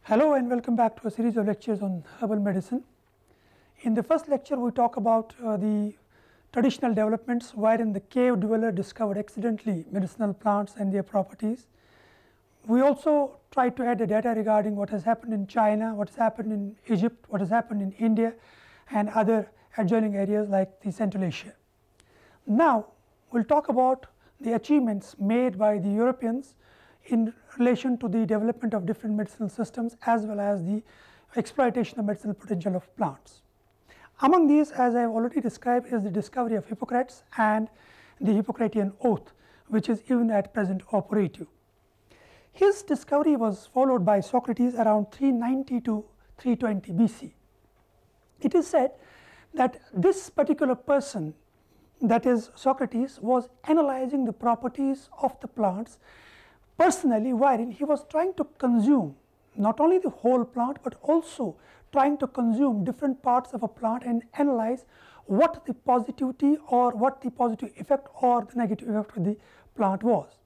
Hello and welcome back to a series of lectures on herbal medicine. In the first lecture, we talk about the traditional developments wherein the cave dweller discovered accidentally medicinal plants and their properties. We also try to add the data regarding what has happened in China, what has happened in Egypt, what has happened in India and other adjoining areas like the Central Asia. Now, we will talk about the achievements made by the Europeans in relation to the development of different medicinal systems as well as the exploitation of medicinal potential of plants. Among these, as I have already described, is the discovery of Hippocrates and the Hippocratean oath, which is even at present operative. His discovery was followed by Socrates around 390 to 320 BC. It is said that this particular person, that is Socrates, was analyzing the properties of the plants personally, wherein he was trying to consume not only the whole plant, but also trying to consume different parts of a plant and analyze what the positivity or what the positive effect or the negative effect of the plant was.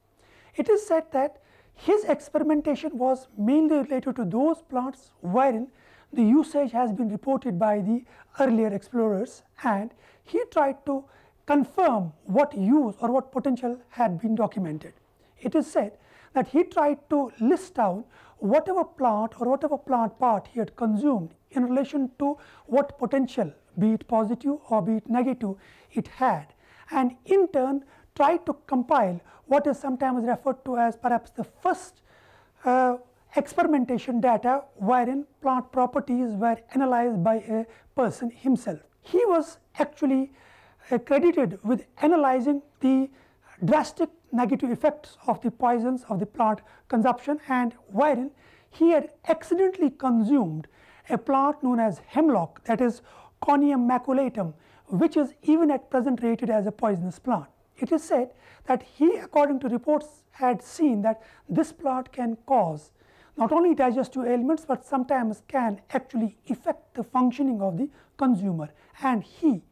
It is said that his experimentation was mainly related to those plants wherein the usage has been reported by the earlier explorers, and he tried to confirm what use or what potential had been documented. It is said that he tried to list down whatever plant or whatever plant part he had consumed in relation to what potential, be it positive or be it negative, it had, and in turn tried to compile what is sometimes referred to as perhaps the first experimentation data wherein plant properties were analyzed by a person himself. He was actually credited with analyzing the drastic negative effects of the poisons of the plant consumption, and wherein he had accidentally consumed a plant known as hemlock, that is Conium maculatum, which is even at present rated as a poisonous plant. It is said that he, according to reports, had seen that this plant can cause not only digestive ailments, but sometimes can actually affect the functioning of the consumer, and he,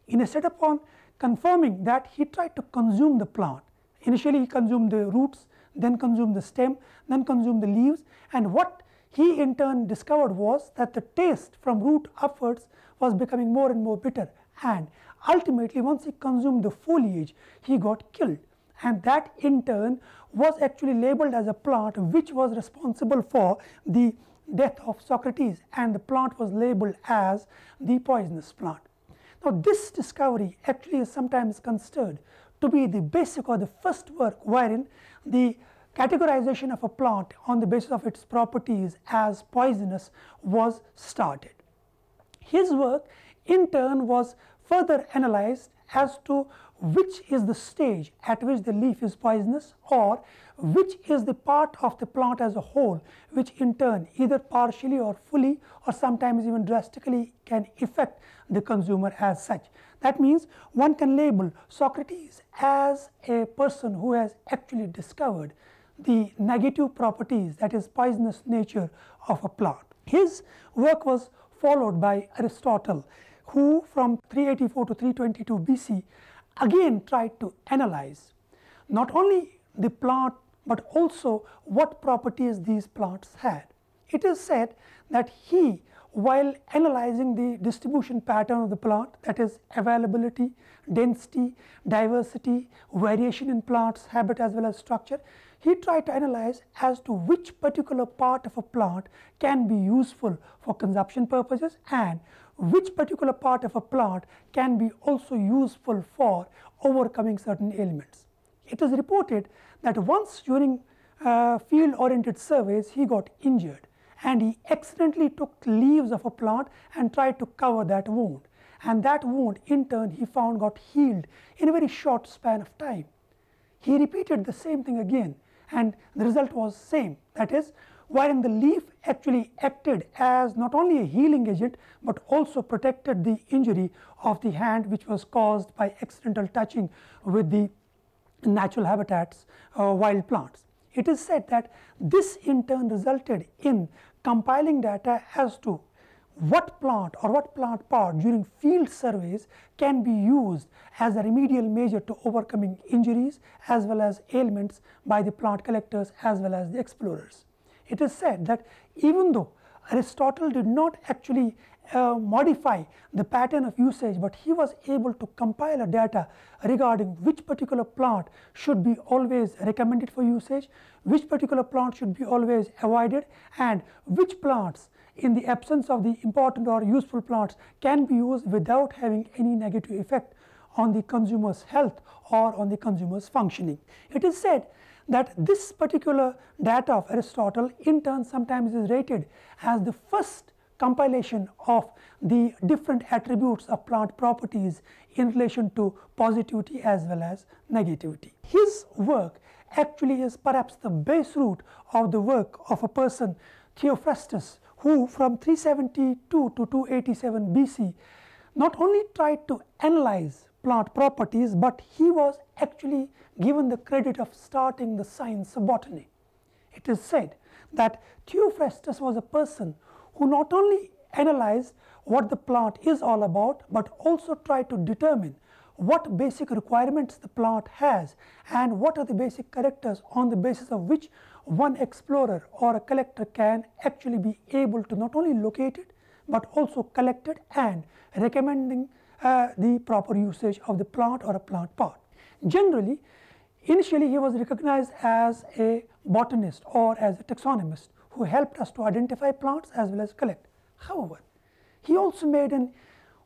in a set upon confirming that, he tried to consume the plant. Initially he consumed the roots, then consumed the stem, then consumed the leaves, and what he in turn discovered was that the taste from root upwards was becoming more and more bitter, and ultimately once he consumed the foliage, he got killed, and that in turn was actually labeled as a plant which was responsible for the death of Socrates, and the plant was labeled as the poisonous plant. Now, this discovery actually is sometimes considered to be the basic or the first work wherein the categorization of a plant on the basis of its properties as poisonous was started. His work in turn was further analyzed as to which is the stage at which the leaf is poisonous, or which is the part of the plant as a whole which in turn either partially or fully or sometimes even drastically can affect the consumer as such. That means one can label Socrates as a person who has actually discovered the negative properties, that is poisonous nature of a plant. His work was followed by Aristotle, who from 384 to 322 BC again tried to analyze not only the plant, but also what properties these plants had. It is said that he, while analyzing the distribution pattern of the plant, that is availability, density, diversity, variation in plant's habit as well as structure, he tried to analyze as to which particular part of a plant can be useful for consumption purposes and which particular part of a plant can be also useful for overcoming certain ailments. It is reported that once during field oriented surveys he got injured, and he accidentally took leaves of a plant and tried to cover that wound, and that wound in turn he found got healed in a very short span of time. He repeated the same thing again, and the result was same, that is, wherein the leaf actually acted as not only a healing agent, but also protected the injury of the hand which was caused by accidental touching with the natural habitats, wild plants. It is said that this in turn resulted in compiling data as to what plant or what plant part during field surveys can be used as a remedial measure to overcoming injuries as well as ailments by the plant collectors as well as the explorers. It is said that even though Aristotle did not actually modify the pattern of usage, but he was able to compile a data regarding which particular plant should be always recommended for usage, which particular plant should be always avoided, and which plants in the absence of the important or useful plants can be used without having any negative effect on the consumer's health or on the consumer's functioning. It is said that this particular data of Aristotle in turn sometimes is rated as the first compilation of the different attributes of plant properties in relation to positivity as well as negativity. His work actually is perhaps the base root of the work of a person, Theophrastus, who from 372 to 287 BC not only tried to analyze plant properties, but he was actually given the credit of starting the science of botany. It is said that Theophrastus was a person who not only analyzed what the plant is all about, but also tried to determine what basic requirements the plant has and what are the basic characters on the basis of which one explorer or a collector can actually be able to not only locate it, but also collect it and recommending the proper usage of the plant or a plant part. Generally, initially he was recognized as a botanist or as a taxonomist who helped us to identify plants as well as collect. However, he also made a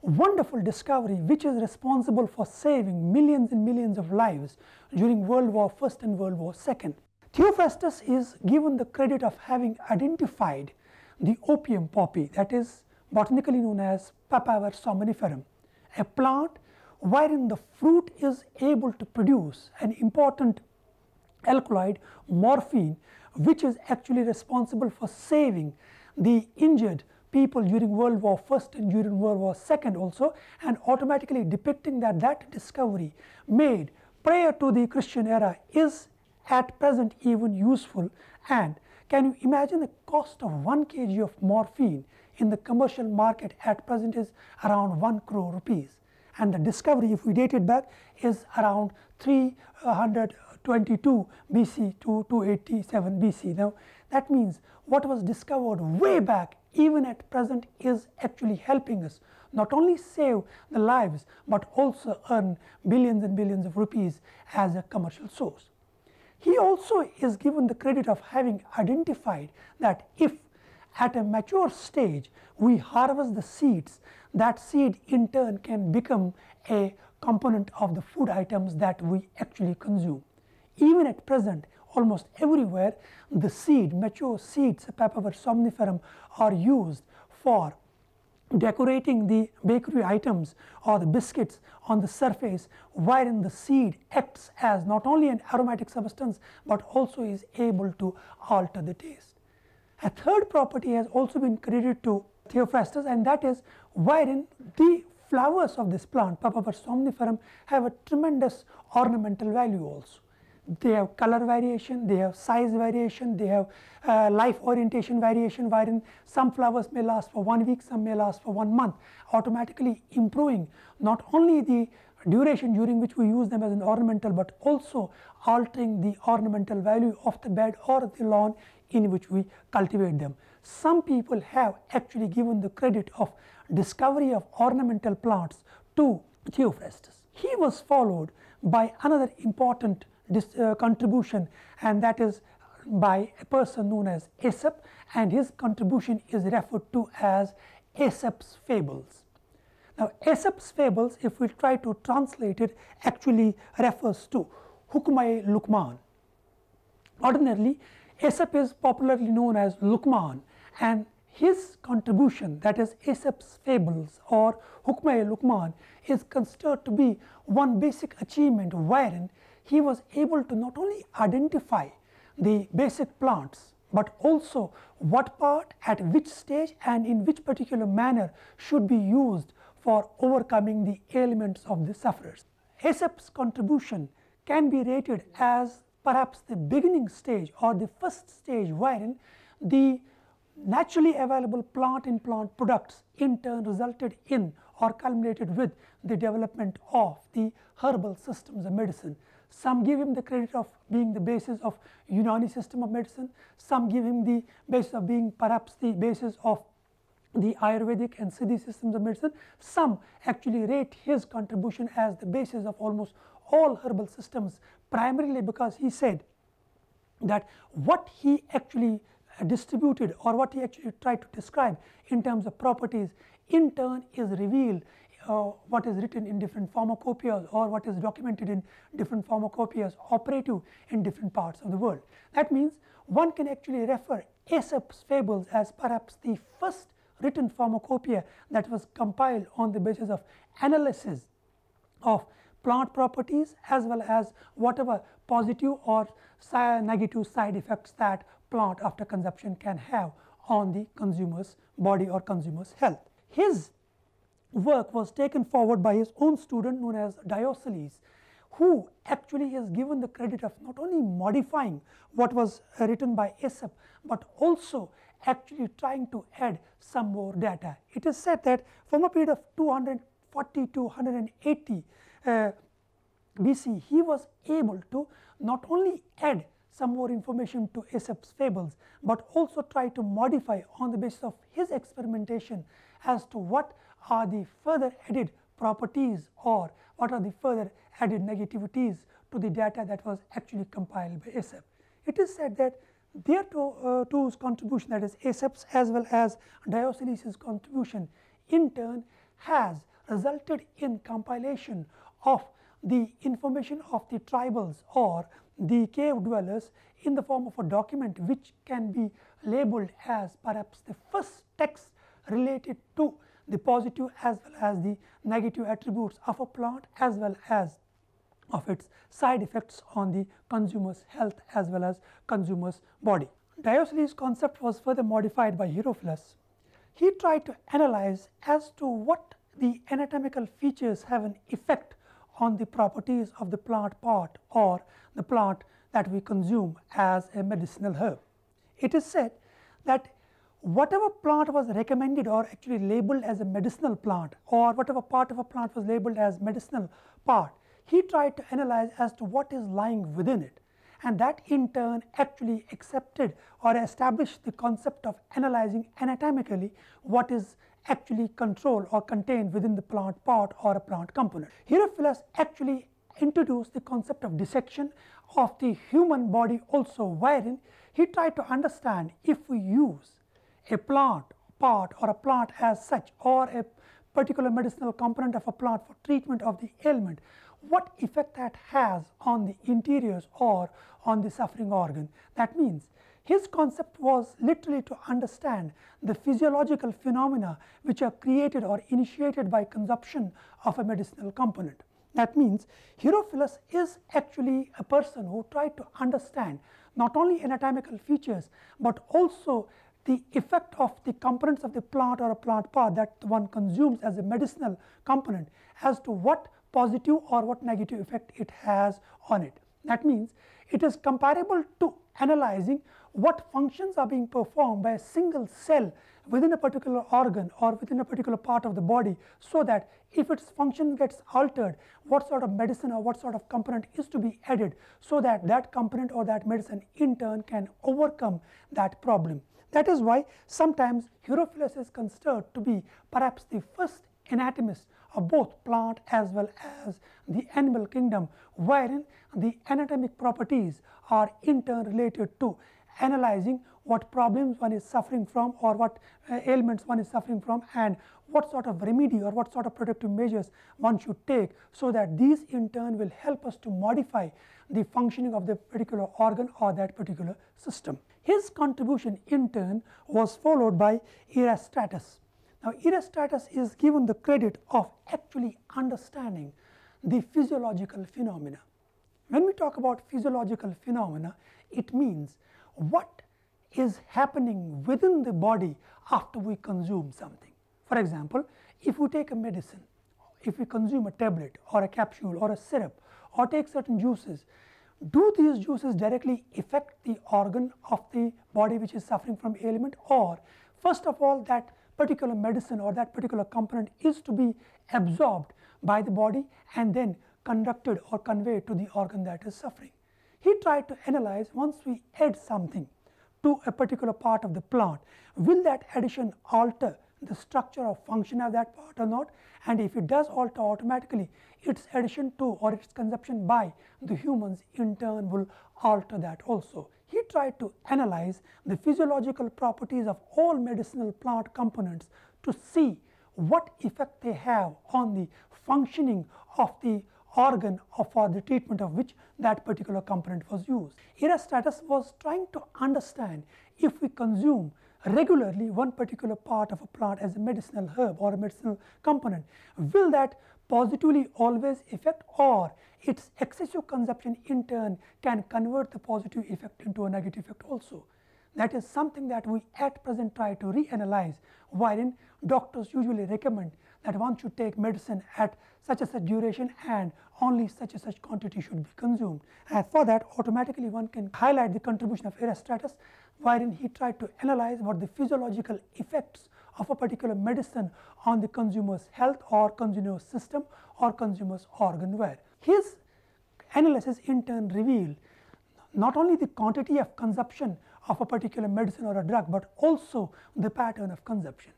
wonderful discovery which is responsible for saving millions and millions of lives during World War I and World War II. Theophrastus is given the credit of having identified the opium poppy, that is botanically known as Papaver somniferum, a plant wherein the fruit is able to produce an important alkaloid, morphine, which is actually responsible for saving the injured people during World War I and during World War II also, and automatically depicting that that discovery made prior to the Christian era is at present even useful. And can you imagine the cost of 1 kg of morphine in the commercial market at present is around 1 crore rupees, and the discovery, if we date it back, is around 322 BC to 287 BC. Now, that means what was discovered way back even at present is actually helping us not only save the lives, but also earn billions and billions of rupees as a commercial source. He also is given the credit of having identified that if at a mature stage we harvest the seeds, that seed in turn can become a component of the food items that we actually consume. Even at present, almost everywhere the seed, mature seeds, Papaver somniferum, are used for decorating the bakery items or the biscuits on the surface, wherein the seed acts as not only an aromatic substance, but also is able to alter the taste. A third property has also been credited to Theophrastus, and that is wherein the flowers of this plant, Papaver somniferum, have a tremendous ornamental value also. They have color variation, they have size variation, they have life orientation variation, wherein some flowers may last for 1 week, some may last for 1 month, automatically improving not only the duration during which we use them as an ornamental, but also altering the ornamental value of the bed or the lawn in which we cultivate them. Some people have actually given the credit of discovery of ornamental plants to Theophrastus. He was followed by another important contribution, and that is by a person known as Aesop, and his contribution is referred to as Aesop's Fables. Now, Aesop's Fables, if we try to translate it, actually refers to Hukmae Lukman. Ordinarily, Aesop is popularly known as Lukman, and his contribution, that is Aesop's Fables or Hukmae Lukman, is considered to be one basic achievement wherein he was able to not only identify the basic plants, but also what part, at which stage and in which particular manner should be used for overcoming the ailments of the sufferers. Aesop's contribution can be rated as perhaps the beginning stage or the first stage wherein the naturally available plant and plant products in turn resulted in or culminated with the development of the herbal systems of medicine. Some give him the credit of being the basis of Unani system of medicine, some give him the basis of being perhaps the basis of the Ayurvedic and Siddhi systems of medicine. Some actually rate his contribution as the basis of almost all herbal systems, primarily because he said that what he actually distributed or what he actually tried to describe in terms of properties in turn is revealed what is written in different pharmacopoeias or what is documented in different pharmacopoeias operative in different parts of the world. That means one can actually refer Aesop's fables as perhaps the first written pharmacopoeia that was compiled on the basis of analysis of plant properties as well as whatever positive or negative side effects that plant after consumption can have on the consumer's body or consumer's health. His work was taken forward by his own student known as Diosceles, who actually is given the credit of not only modifying what was written by Aesop, but also actually trying to add some more data. It is said that from a period of 240 to 180 BC, he was able to not only add some more information to Aesop's fables, but also try to modify on the basis of his experimentation as to what are the further added properties or what are the further added negativities to the data that was actually compiled by Aesop. It is said that their two's contribution, that is Aesop's as well as Diosceles' contribution, in turn has resulted in compilation of the information of the tribals or the cave dwellers in the form of a document which can be labeled as perhaps the first text related to the positive as well as the negative attributes of a plant as well as of its side effects on the consumer's health as well as consumer's body. Diosceles' concept was further modified by Herophilus. He tried to analyze as to what the anatomical features have an effect on the properties of the plant part or the plant that we consume as a medicinal herb. It is said that whatever plant was recommended or actually labeled as a medicinal plant or whatever part of a plant was labeled as medicinal part, he tried to analyze as to what is lying within it, and that in turn actually accepted or established the concept of analyzing anatomically what is actually controlled or contained within the plant part or a plant component. Herophilus actually introduced the concept of dissection of the human body also, wherein he tried to understand if we use a plant part or a plant as such or a particular medicinal component of a plant for treatment of the ailment, what effect that has on the interiors or on the suffering organ. That means his concept was literally to understand the physiological phenomena which are created or initiated by consumption of a medicinal component. That means Herophilus is actually a person who tried to understand not only anatomical features, but also the effect of the components of the plant or a plant part that one consumes as a medicinal component as to what positive or what negative effect it has on it. That means it is comparable to analyzing what functions are being performed by a single cell within a particular organ or within a particular part of the body, so that if its function gets altered, what sort of medicine or what sort of component is to be added, so that that component or that medicine in turn can overcome that problem. That is why sometimes Herophilus is considered to be perhaps the first anatomist of both plant as well as the animal kingdom, wherein the anatomic properties are in turn related to analyzing what problems one is suffering from or what ailments one is suffering from, and what sort of remedy or what sort of protective measures one should take, so that these in turn will help us to modify the functioning of the particular organ or that particular system. His contribution in turn was followed by Eratosthenes. Now, Eratosthenes is given the credit of actually understanding the physiological phenomena. When we talk about physiological phenomena, it means what is happening within the body after we consume something. For example, if we take a medicine, if we consume a tablet or a capsule or a syrup or take certain juices, do these juices directly affect the organ of the body which is suffering from ailment, or first of all that particular medicine or that particular component is to be absorbed by the body and then conducted or conveyed to the organ that is suffering. He tried to analyze, once we add something to a particular part of the plant, will that addition alter the structure or function of that part or not, and if it does alter automatically, its addition to or its consumption by the humans in turn will alter that also. He tried to analyze the physiological properties of all medicinal plant components to see what effect they have on the functioning of the organ or for the treatment of which that particular component was used. Eratosthenes was trying to understand if we consume regularly one particular part of a plant as a medicinal herb or a medicinal component, will that positively always affect, or its excessive consumption in turn can convert the positive effect into a negative effect also. That is something that we at present try to reanalyze, wherein doctors usually recommend that one should take medicine at such a such duration and only such a such quantity should be consumed. And for that, automatically one can highlight the contribution of Eratosthenes, wherein he tried to analyze what the physiological effects of a particular medicine on the consumer's health or consumer's system or consumer's organ were. His analysis in turn revealed not only the quantity of consumption of a particular medicine or a drug, but also the pattern of consumption.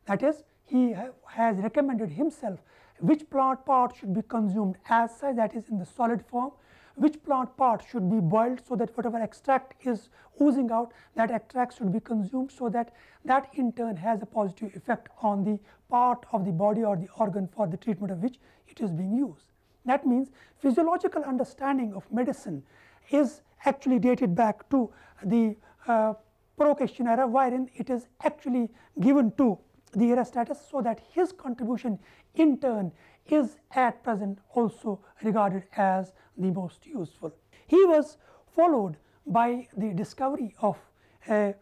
That is, he has recommended himself which plant part should be consumed as such, that is in the solid form, which plant part should be boiled so that whatever extract is oozing out, that extract should be consumed, so that that in turn has a positive effect on the part of the body or the organ for the treatment of which it is being used. That means physiological understanding of medicine is actually dated back to the Pro-Christian era, wherein it is actually given to the Eratosthenes, so that his contribution in turn is at present also regarded as the most useful. He was followed by the discovery of a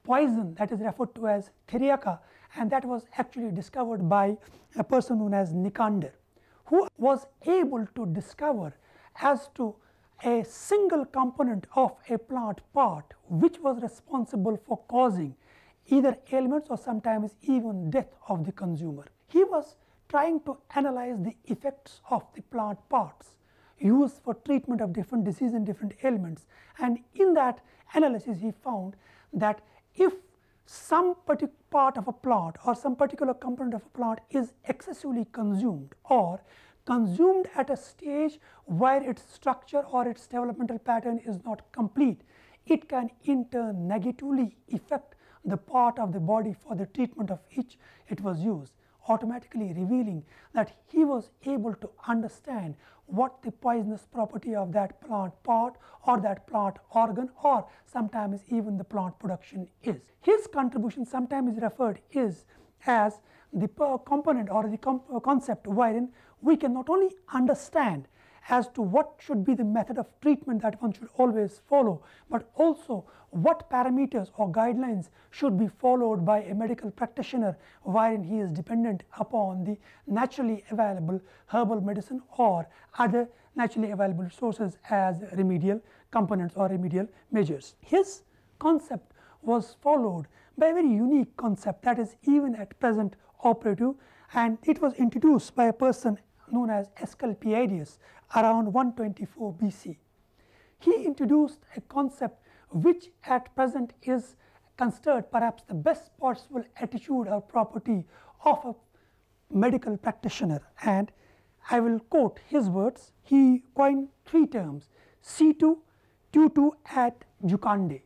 poison that is referred to as Theriaca, and that was actually discovered by a person known as Nicander, who was able to discover as to a single component of a plant part which was responsible for causing either ailments or sometimes even death of the consumer. He was trying to analyze the effects of the plant parts used for treatment of different diseases and different ailments, and in that analysis he found that if some particular part of a plant or some particular component of a plant is excessively consumed or consumed at a stage where its structure or its developmental pattern is not complete, it can in turn negatively affect the part of the body for the treatment of which it was used, automatically revealing that he was able to understand what the poisonous property of that plant part or that plant organ or sometimes even the plant production is. His contribution sometimes is referred as the component or the concept wherein we can not only understand as to what should be the method of treatment that one should always follow, but also what parameters or guidelines should be followed by a medical practitioner wherein he is dependent upon the naturally available herbal medicine or other naturally available sources as remedial components or remedial measures. His concept was followed by a very unique concept that is even at present operative, and it was introduced by a person known as Asclepiades around 124 BC. He introduced a concept which at present is considered perhaps the best possible attitude or property of a medical practitioner, and I will quote his words. He coined three terms: situ, tutu, et jucunde.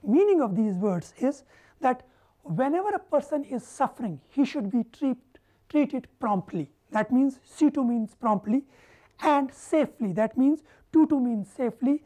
Meaning of these words is that whenever a person is suffering, he should be treated promptly. That means situ means promptly, and safely, that means tutu means safely,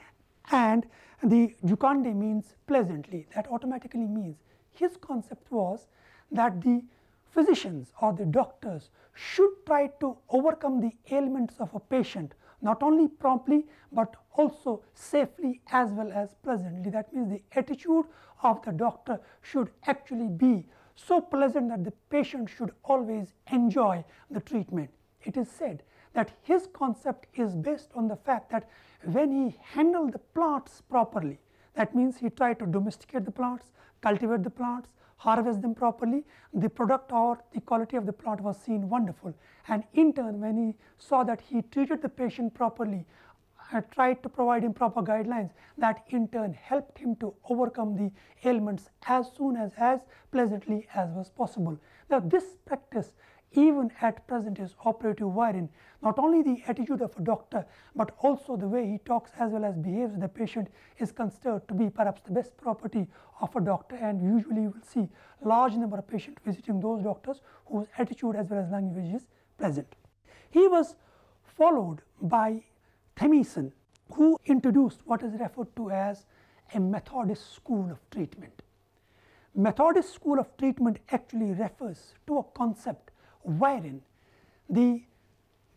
and the jucunde means pleasantly. That automatically means his concept was that the physicians or the doctors should try to overcome the ailments of a patient not only promptly, but also safely as well as pleasantly. That means the attitude of the doctor should actually be so pleasant that the patient should always enjoy the treatment. It is said that his concept is based on the fact that when he handled the plants properly, that means he tried to domesticate the plants, cultivate the plants, harvest them properly, the product or the quality of the plant was seen wonderful. And in turn, when he saw that he treated the patient properly, tried to provide him proper guidelines, that in turn helped him to overcome the ailments as soon as pleasantly as was possible. Now, this practice even at present is operative, wherein not only the attitude of a doctor, but also the way he talks as well as behaves with the patient is considered to be perhaps the best property of a doctor, and usually you will see large number of patients visiting those doctors whose attitude as well as language is pleasant. He was followed by Thomison, who introduced what is referred to as a Methodist school of treatment. Methodist school of treatment actually refers to a concept wherein the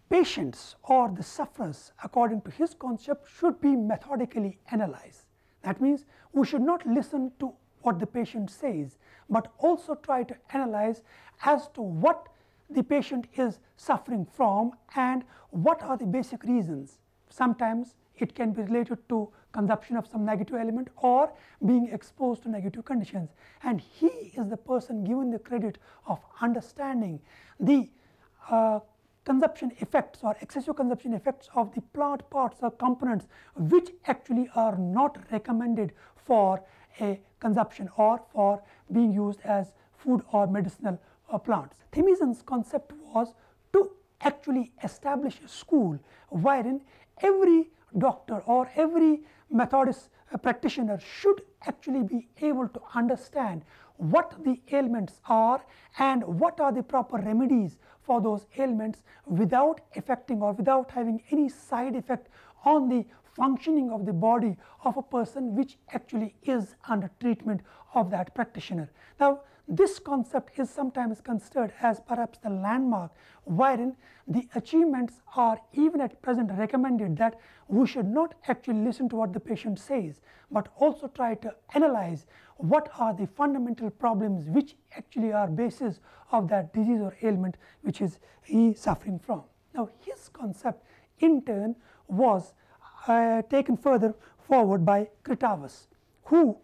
patients or the sufferers, according to his concept, should be methodically analyzed. That means, we should not listen to what the patient says, but also try to analyze as to what the patient is suffering from and what are the basic reasons. Sometimes it can be related to consumption of some negative element or being exposed to negative conditions, and he is the person given the credit of understanding the consumption effects or excessive consumption effects of the plant parts or components which actually are not recommended for a consumption or for being used as food or medicinal plants. Thomison's concept was to actually establish a school wherein every doctor or every Methodist practitioner should actually be able to understand what the ailments are and what are the proper remedies for those ailments without affecting or without having any side effect on the functioning of the body of a person which actually is under treatment of that practitioner. Now, this concept is sometimes considered as perhaps the landmark wherein the achievements are even at present recommended, that we should not actually listen to what the patient says, but also try to analyze what are the fundamental problems which actually are basis of that disease or ailment which is he suffering from. Now, his concept in turn was taken further forward by Cretavus, who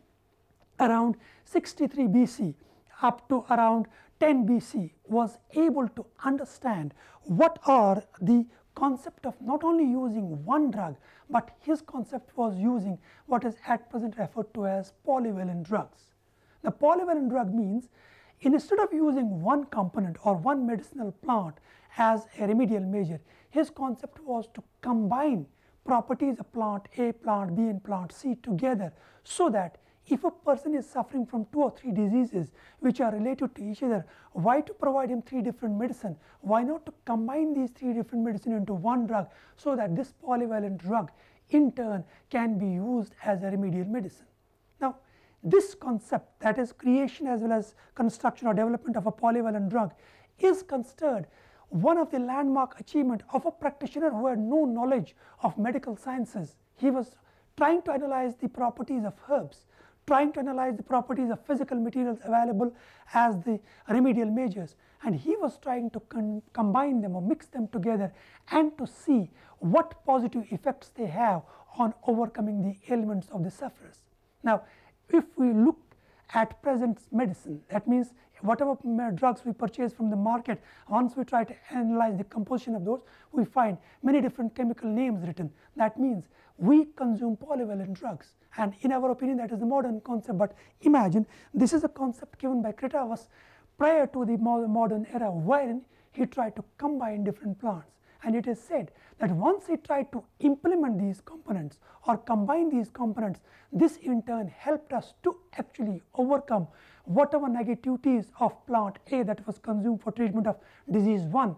around 63 BC up to around 10 BC was able to understand what are the concept of not only using one drug, but his concept was using what is at present referred to as polyvalent drugs. The polyvalent drug means, instead of using one component or one medicinal plant as a remedial measure, his concept was to combine properties of plant A, plant B and plant C together, so that if a person is suffering from 2 or 3 diseases which are related to each other, why to provide him 3 different medicine? Why not to combine these 3 different medicine into one drug, so that this polyvalent drug in turn can be used as a remedial medicine. Now, this concept, that is creation as well as construction or development of a polyvalent drug, is considered one of the landmark achievement of a practitioner who had no knowledge of medical sciences. He was trying to analyze the properties of herbs, trying to analyze the properties of physical materials available as the remedial measures, and he was trying to combine them or mix them together and to see what positive effects they have on overcoming the ailments of the sufferers. Now, if we look at present medicine, that means whatever drugs we purchase from the market, once we try to analyze the composition of those, we find many different chemical names written. That means we consume polyvalent drugs, and in our opinion that is the modern concept. But imagine, this is a concept given by Cretavus prior to the modern era, wherein he tried to combine different plants, and it is said that once he tried to implement these components or combine these components, this in turn helped us to actually overcome whatever negativities of plant A that was consumed for treatment of disease 1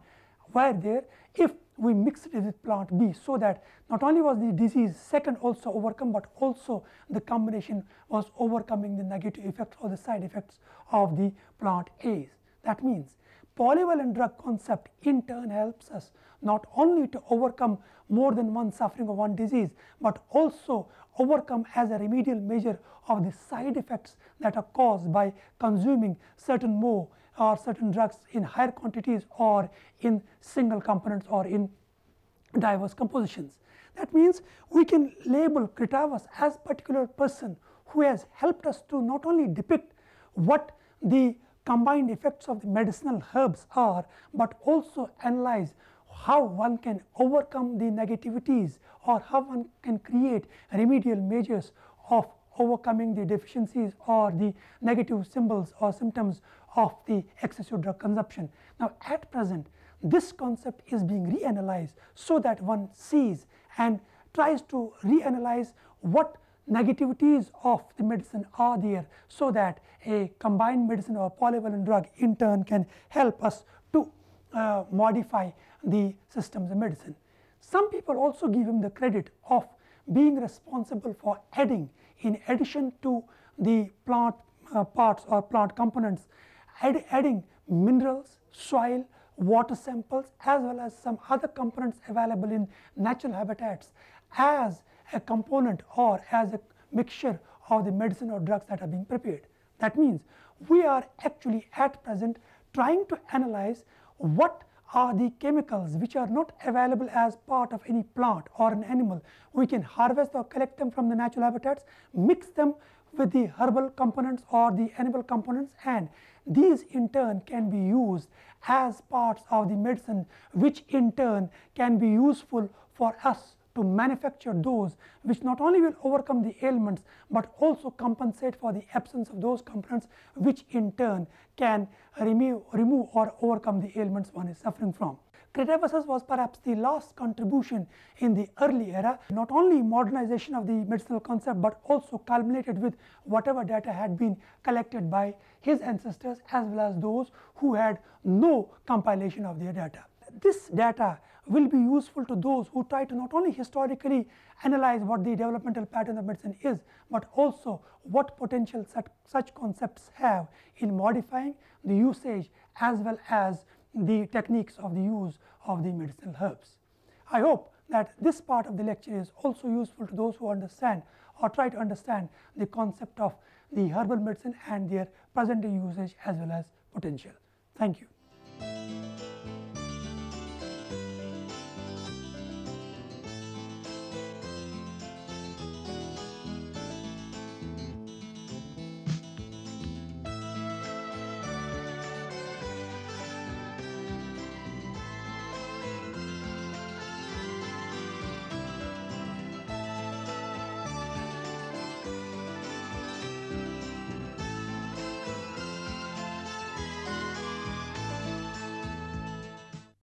were there, if we mixed it with plant B, so that not only was the disease second also overcome, but also the combination was overcoming the negative effects or the side effects of the plant A's. That means polyvalent drug concept in turn helps us not only to overcome more than one suffering of one disease, but also overcome as a remedial measure of the side effects that are caused by consuming certain more or certain drugs in higher quantities or in single components or in diverse compositions. That means we can label Cretavus as a particular person who has helped us to not only depict what the combined effects of the medicinal herbs are, but also analyze how one can overcome the negativities or how one can create remedial measures of overcoming the deficiencies or the negative symbols or symptoms of the excessive drug consumption. Now, at present this concept is being reanalyzed so that one sees and tries to reanalyze what negativities of the medicine are there, so that a combined medicine or polyvalent drug in turn can help us to modify the systems of medicine. Some people also give him the credit of being responsible for adding, in addition to the plant parts or plant components, adding minerals, soil, water samples, as well as some other components available in natural habitats as a component or as a mixture of the medicine or drugs that are being prepared. That means we are actually at present trying to analyze what are the chemicals which are not available as part of any plant or an animal. We can harvest or collect them from the natural habitats, mix them with the herbal components or the animal components, and these in turn can be used as parts of the medicine, which in turn can be useful for us to manufacture those which not only will overcome the ailments, but also compensate for the absence of those components which in turn can remove or overcome the ailments one is suffering from. Cretavus was perhaps the last contribution in the early era, not only modernization of the medicinal concept, but also culminated with whatever data had been collected by his ancestors as well as those who had no compilation of their data. This data will be useful to those who try to not only historically analyze what the developmental pattern of medicine is, but also what potential such concepts have in modifying the usage as well as the techniques of the use of the medicinal herbs. I hope that this part of the lecture is also useful to those who understand or try to understand the concept of the herbal medicine and their present day usage as well as potential. Thank you.